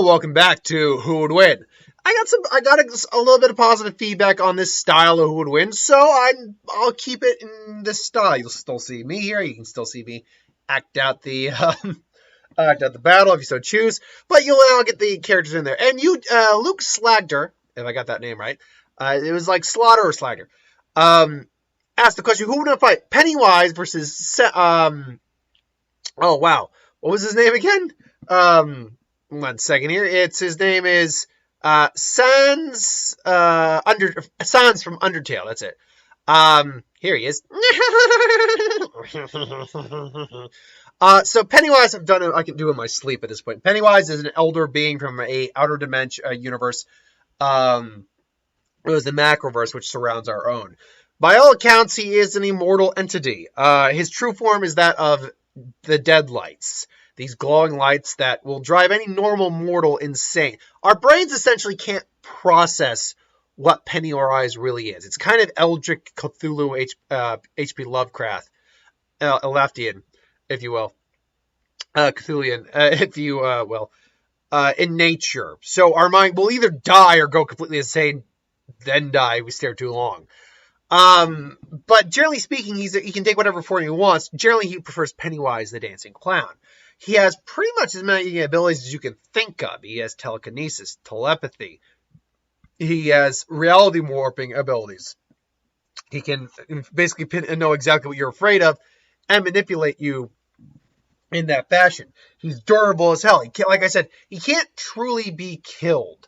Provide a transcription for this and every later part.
Welcome back to Who Would Win. I got a little bit of positive feedback on this style of Who Would Win, so I'll keep it in this style. You'll still see me here. You can still see me act out the battle if you so choose, but you'll now get the characters in there. And you, Luke Slagter, if I got that name right, it was like Slaughter or Slagter, asked the question: Who would fight, Pennywise versus? Oh wow, what was his name again? 1 second here. His name is Sans from Undertale. That's it. Here he is. So Pennywise, I can do in my sleep at this point. Pennywise is an elder being from a outer dimension universe. It was the Macroverse, which surrounds our own. By all accounts, he is an immortal entity. His true form is that of the Deadlights. These glowing lights that will drive any normal mortal insane. Our brains essentially can't process what Pennywise really is. It's kind of Eldritch Cthulhu, H.P. Lovecraft, Lovecraftian, if you will. Cthulhian, if you will. In nature. So our mind will either die or go completely insane, then die if we stare too long. But generally speaking, he can take whatever form he wants. Generally, he prefers Pennywise the Dancing Clown. He has pretty much as many abilities as you can think of. He has telekinesis, telepathy. He has reality warping abilities. He can basically know exactly what you're afraid of and manipulate you in that fashion. He's durable as hell. Like I said, he can't truly be killed.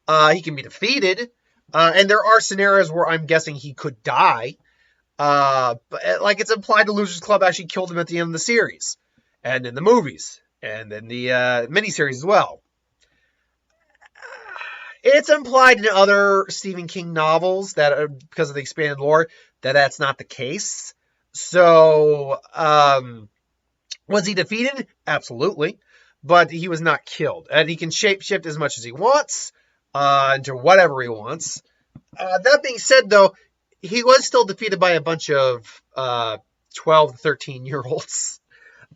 He can be defeated. And there are scenarios where I'm guessing he could die. But like it's implied, the Losers Club actually killed him at the end of the series. And in the movies. And in the miniseries as well. It's implied in other Stephen King novels that, because of the expanded lore, that's not the case. So, was he defeated? Absolutely. But he was not killed. And he can shapeshift as much as he wants. Into whatever he wants. That being said, though, he was still defeated by a bunch of 12 to 13-year-olds.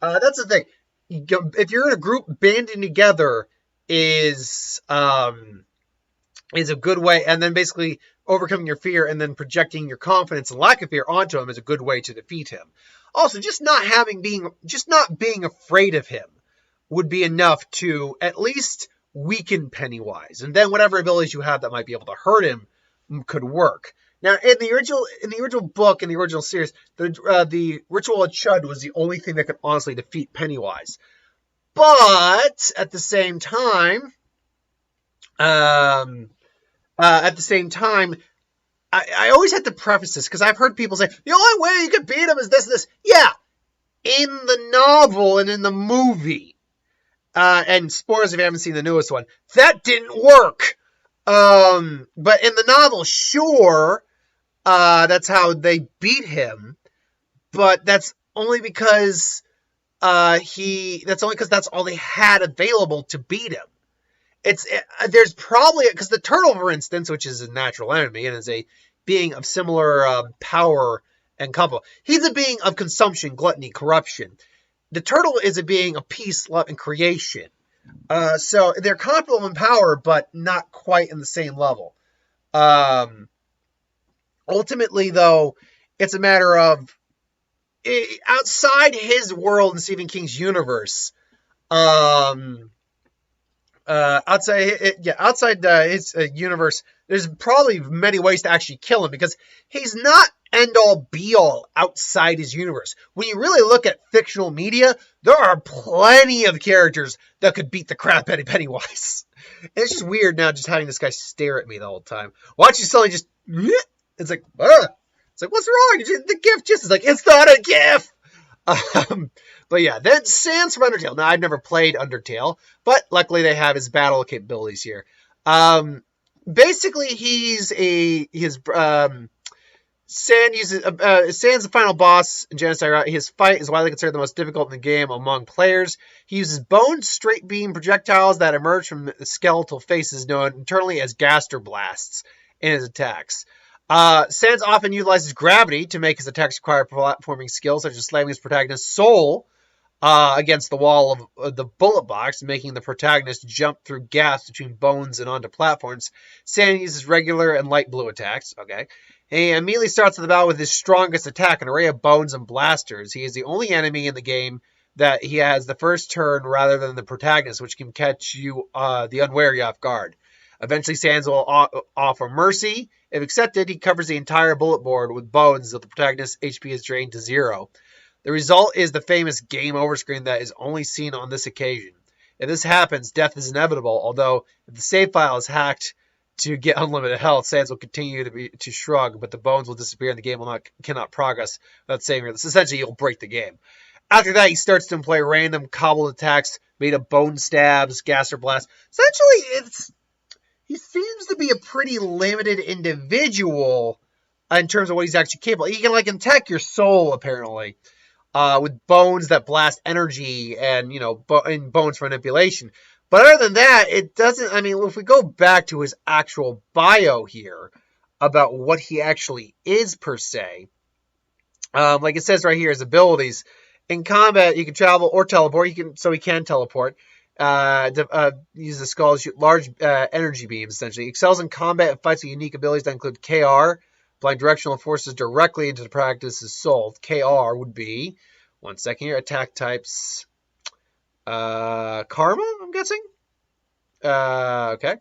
That's the thing. If you're in a group, banding together is a good way, and then basically overcoming your fear and then projecting your confidence and lack of fear onto him is a good way to defeat him. Also, just not being afraid of him would be enough to at least weaken Pennywise, and then whatever abilities you have that might be able to hurt him could work. Now, in the original book, in the original series, the Ritual of Chud was the only thing that could honestly defeat Pennywise. But at the same time, I always have to preface this because I've heard people say the only way you could beat him is this. Yeah, in the novel and in the movie. And spoilers if you haven't seen the newest one, that didn't work. But in the novel, sure, that's how they beat him. But that's only because that's all they had available to beat him. There's probably, because the turtle, for instance, which is a natural enemy and is a being of similar power and couple, he's a being of consumption, gluttony, corruption. The turtle is a being of peace, love, and creation. So they're comparable in power, but not quite in the same level. Ultimately, though, it's a matter of outside his world in Stephen King's universe. Outside his universe, there's probably many ways to actually kill him because he's not end-all be-all outside his universe. When you really look at fictional media, there are plenty of characters that could beat the crap out of Pennywise. And it's just weird now just having this guy stare at me the whole time. Watch you suddenly just... It's like, It's like, what's wrong? The GIF just is like, it's not a GIF! But yeah, then Sans from Undertale. Now, I've never played Undertale, but luckily they have his battle capabilities here. Basically, Sans the final boss in Genocide. His fight is widely considered the most difficult in the game among players. He uses bone straight beam projectiles that emerge from the skeletal faces known internally as gaster blasts in his attacks. Sans often utilizes gravity to make his attacks require platforming skills such as slamming his protagonist's soul against the wall of the bullet box, making the protagonist jump through gaps between bones and onto platforms. Sans uses regular and light blue attacks. Okay. He immediately starts the battle with his strongest attack, an array of bones and blasters. He is the only enemy in the game that he has the first turn rather than the protagonist, which can catch you, the unwary, off guard. Eventually, Sans will offer mercy. If accepted, he covers the entire bullet board with bones until the protagonist's HP is drained to 0. The result is the famous game over screen that is only seen on this occasion. If this happens, death is inevitable, although if the save file is hacked to get unlimited health, Sans will continue to shrug, but the bones will disappear and the game cannot progress without saving her. This essentially, you'll break the game. After that, he starts to employ random cobbled attacks made of bone stabs, gas, or blast. Essentially, he seems to be a pretty limited individual in terms of what he's actually capable of. He can, attack your soul, apparently, with bones that blast energy and, and bones for manipulation. But other than that, it doesn't, if we go back to his actual bio here about what he actually is, per se, like it says right here, his abilities. In combat, you can travel or teleport. He can teleport. Use the skull to shoot large energy beams, essentially. He excels in combat and fights with unique abilities that include KR, blind directional forces directly into the practice's soul. KR would be, one second here, attack types, Karma, I'm guessing? Okay.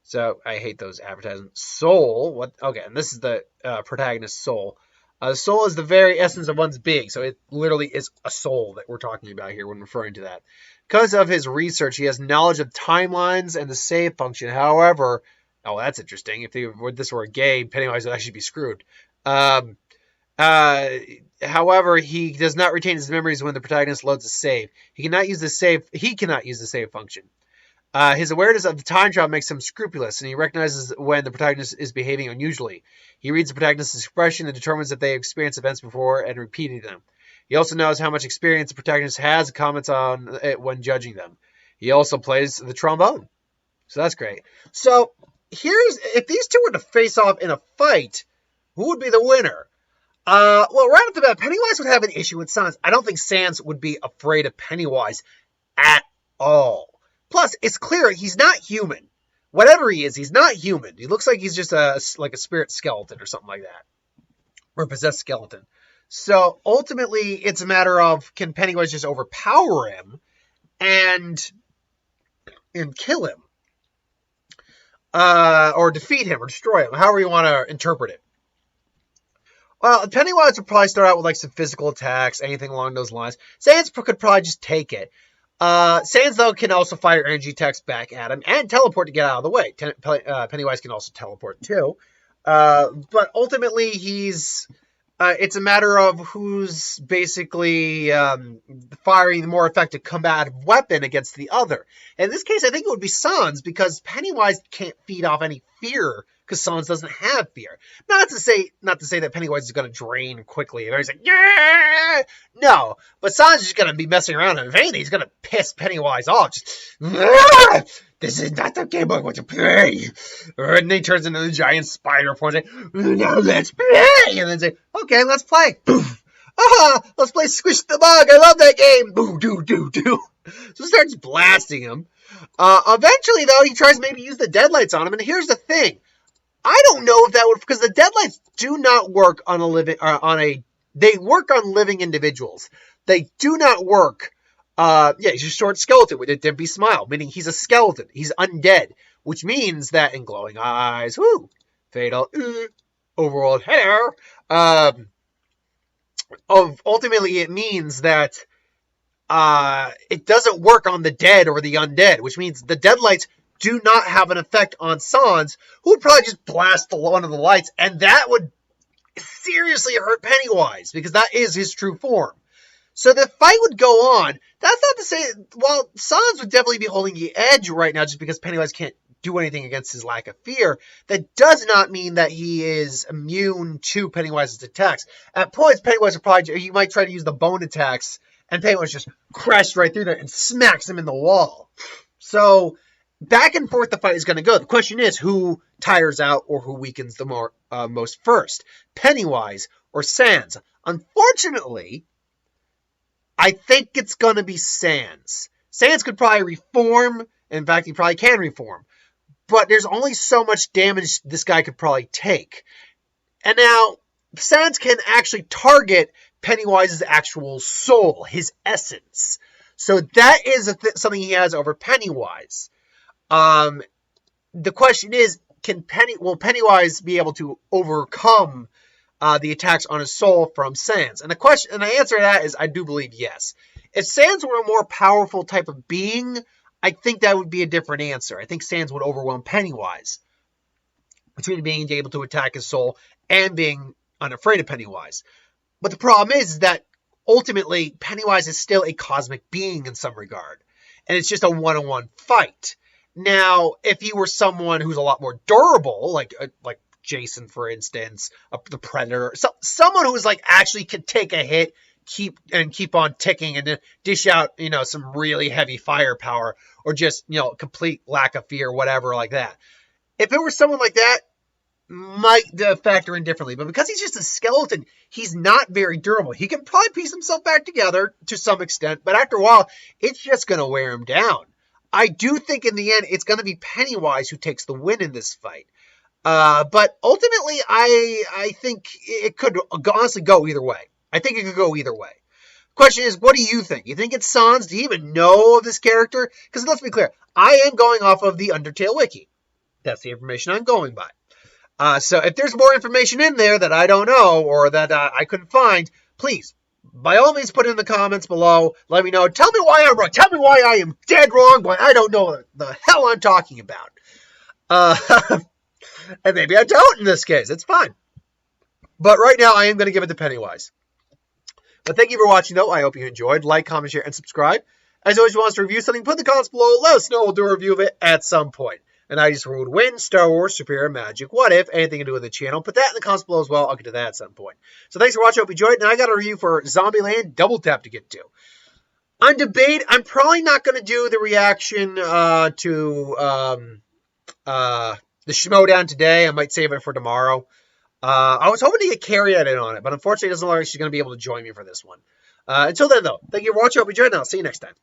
So, I hate those advertisements. Soul, what? Okay, and this is the protagonist's soul. The soul is the very essence of one's being, so it literally is a soul that we're talking about here when referring to that. Because of his research, he has knowledge of timelines and the save function. However, that's interesting. If this were a game, Pennywise would actually be screwed. However, he does not retain his memories when the protagonist loads a save. He cannot use the save function. His awareness of the time travel makes him scrupulous, and he recognizes when the protagonist is behaving unusually. He reads the protagonist's expression and determines if they experienced events before and repeated them. He also knows how much experience the protagonist has and comments on it when judging them. He also plays the trombone. So that's great. So if these two were to face off in a fight, who would be the winner? Well, right off the bat, Pennywise would have an issue with Sans. I don't think Sans would be afraid of Pennywise at all. Plus, it's clear he's not human. Whatever he is, he's not human. He looks like he's just a spirit skeleton or something like that. Or a possessed skeleton. So, ultimately, it's a matter of, can Pennywise just overpower him and kill him? Or defeat him or destroy him, however you want to interpret it. Well, Pennywise would probably start out with some physical attacks, anything along those lines. Sans could probably just take it. Sans, though, can also fire energy attacks back at him and teleport to get out of the way. Pennywise can also teleport, too. But ultimately, it's a matter of who's basically firing the more effective combative weapon against the other. In this case, I think it would be Sans, because Pennywise can't feed off any fear, because Sans doesn't have fear. Not to say that Pennywise is going to drain quickly. He's like, yeah! No, but Sans is just going to be messing around, and if anything, he's going to piss Pennywise off. Just, this is not the game I want to play. And then he turns into the giant spider form and say, now let's play! And then say, okay, let's play. Let's play Squish the Bug. I love that game. Boo, do, do, do. So starts blasting him. Eventually, though, he tries to maybe use the deadlights on him, and here's the thing. I don't know if that would, because the deadlights do not work on they work on living individuals. They do not work, he's a short skeleton with a dimpy smile, meaning he's a skeleton. He's undead, which means that in glowing eyes, fatal, overworld, hello, ultimately it means that, it doesn't work on the dead or the undead, which means the deadlights do not have an effect on Sans, who would probably just blast one of the lights, and that would seriously hurt Pennywise, because that is his true form. So the fight would go on. That's not to say, while Sans would definitely be holding the edge right now, just because Pennywise can't do anything against his lack of fear, that does not mean that he is immune to Pennywise's attacks. At points, Pennywise would probably, you might try to use the bone attacks, and Pennywise just crashes right through there and smacks him in the wall. So, back and forth the fight is going to go. The question is, who tires out or who weakens the most first? Pennywise or Sans? Unfortunately, I think it's going to be Sans. Sans could probably reform. In fact, he probably can reform. But there's only so much damage this guy could probably take. And now, Sans can actually target Pennywise's actual soul, his essence. So that is something he has over Pennywise. The question is, will Pennywise be able to overcome the attacks on his soul from Sans? And the answer to that is, I do believe yes. If Sans were a more powerful type of being, I think that would be a different answer. I think Sans would overwhelm Pennywise between being able to attack his soul and being unafraid of Pennywise. But the problem is that ultimately Pennywise is still a cosmic being in some regard, and it's just a one-on-one fight. Now, if he were someone who's a lot more durable, like Jason, for instance, the Predator, someone who's like actually can take a hit, keep on ticking, and then dish out some really heavy firepower, or just complete lack of fear, whatever like that. If it were someone like that, might factor in differently. But because he's just a skeleton, he's not very durable. He can probably piece himself back together to some extent, but after a while, it's just going to wear him down. I do think in the end, it's going to be Pennywise who takes the win in this fight. But ultimately, I think it could honestly go either way. I think it could go either way. Question is, what do you think? You think it's Sans? Do you even know of this character? Because let's be clear, I am going off of the Undertale wiki. That's the information I'm going by. So if there's more information in there that I don't know or that I couldn't find, please, by all means, put it in the comments below. Let me know. Tell me why I'm wrong. Tell me why I am dead wrong, but I don't know what the hell I'm talking about. And maybe I don't in this case. It's fine. But right now, I am going to give it to Pennywise. But thank you for watching, though. I hope you enjoyed. Like, comment, share, and subscribe. As always, if you want us to review something, put in the comments below. Let us know. We'll do a review of it at some point. And I just ruled win, Star Wars, Superior Magic, what if, anything to do with the channel. Put that in the comments below as well. I'll get to that at some point. So thanks for watching. I hope you enjoyed. And I got a review for Zombieland Double Tap to get to. On Debate, I'm probably not going to do the reaction to the Schmodown today. I might save it for tomorrow. I was hoping to get Carrie in on it, but unfortunately it doesn't look like she's going to be able to join me for this one. Until then, though, thank you for watching. I hope you enjoyed, and I'll see you next time.